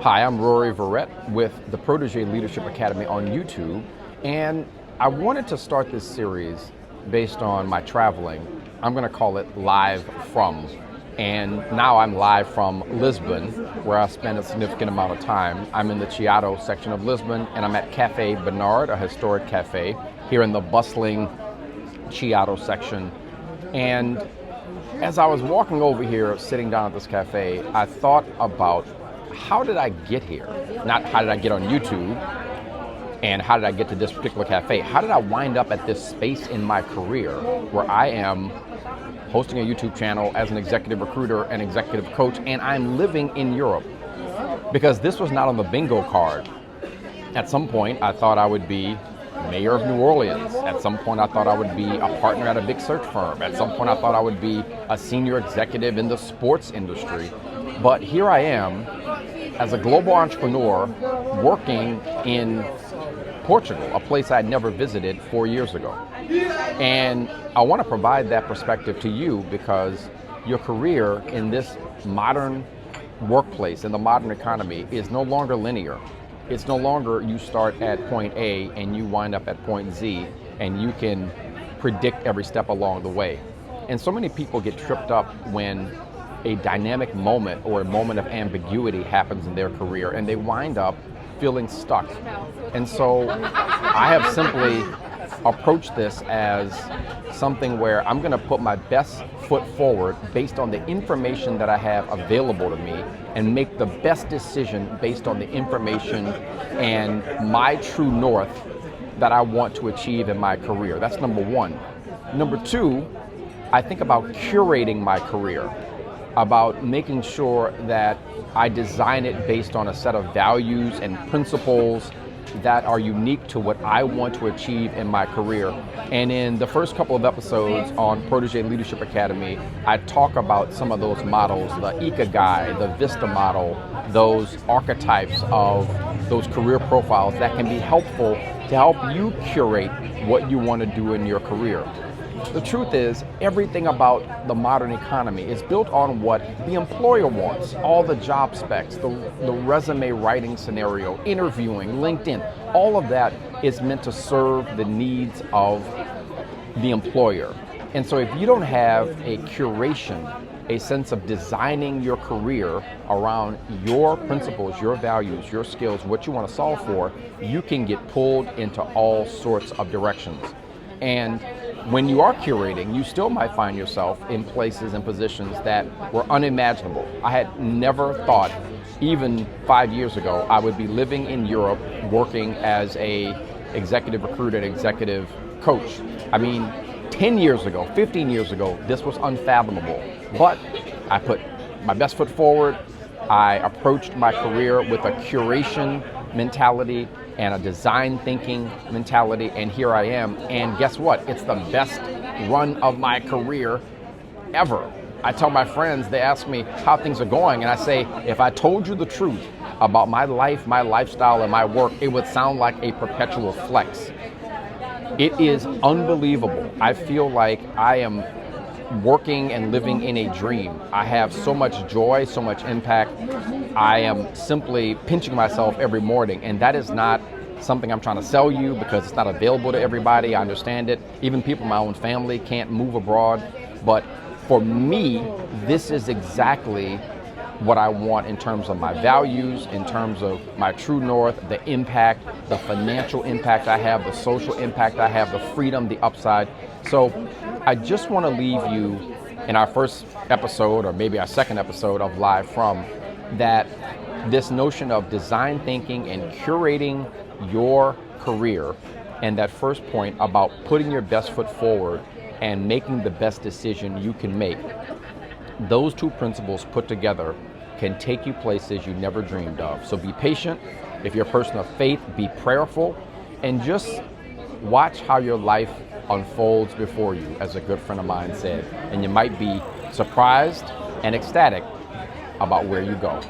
Hi, I'm Rory Verrett with the Protege Leadership Academy on YouTube, and I wanted to start this series based on my traveling. I'm going to call it Live From, and now I'm live from Lisbon, where I spent a significant amount of time. I'm in the Curate section of Lisbon, and I'm at Cafe Bernard, a historic cafe, here in the bustling Curate section. And as I was walking over here, sitting down at this cafe, I thought about how did I get here? Not how did I get on YouTube and how did I get to this particular cafe? How did I wind up at this space in my career where I am hosting a YouTube channel as an executive recruiter and executive coach, and I'm living in Europe? Because this was not on the bingo card. At some point, I thought I would be mayor of New Orleans. At some point, I thought I would be a partner at a big search firm. At some point, I thought I would be a senior executive in the sports industry. But here I am as a global entrepreneur working in Portugal, a place I'd never visited 4 years ago. And I want to provide that perspective to you because your career in this modern workplace, in the modern economy, is no longer linear. It's no longer you start at point A and you wind up at point Z and you can predict every step along the way. And so many people get tripped up when a dynamic moment or a moment of ambiguity happens in their career and they wind up feeling stuck. And so I have simply approached this as something where I'm going to put my best foot forward based on the information that I have available to me and make the best decision based on the information and my true north that I want to achieve in my career. That's number one. Number two, I think about curating my career, about making sure that I design it based on a set of values and principles that are unique to what I want to achieve in my career. And in the first couple of episodes on Protege Leadership Academy, I talk about some of those models, the Ikigai, the Vista model, those archetypes of those career profiles that can be helpful to help you curate what you want to do in your career. The truth is, everything about the modern economy is built on what the employer wants. All the job specs, the resume writing scenario, interviewing, LinkedIn, all of that is meant to serve the needs of the employer. And so if you don't have a curation, a sense of designing your career around your principles, your values, your skills, what you want to solve for, you can get pulled into all sorts of directions. And when you are curating, you still might find yourself in places and positions that were unimaginable. I had never thought, even 5 years ago, I would be living in Europe working as a executive recruiter and executive coach. I mean, 10 years ago, 15 years ago, this was unfathomable. But I put my best foot forward. I approached my career with a curation mentality and a design thinking mentality, and here I am. And guess what? It's the best run of my career ever. I tell my friends, they ask me how things are going, and I say, if I told you the truth about my life, my lifestyle, and my work, it would sound like a perpetual flex. It is unbelievable. I feel like I am working and living in a dream. I have so much joy, so much impact. I am simply pinching myself every morning, and that is not something I'm trying to sell you because it's not available to everybody. I understand it. Even people in my own family can't move abroad. But for me, this is exactly what I want in terms of my values, in terms of my true north, the impact, the financial impact I have, the social impact I have, the freedom, the upside. So I just want to leave you in our first episode, or maybe our second episode of Live From, that this notion of design thinking and curating your career, and that first point about putting your best foot forward and making the best decision you can make. Those two principles put together can take you places you never dreamed of. So be patient. If you're a person of faith, be prayerful, and just watch how your life unfolds before you, as a good friend of mine said. And you might be surprised and ecstatic about where you go.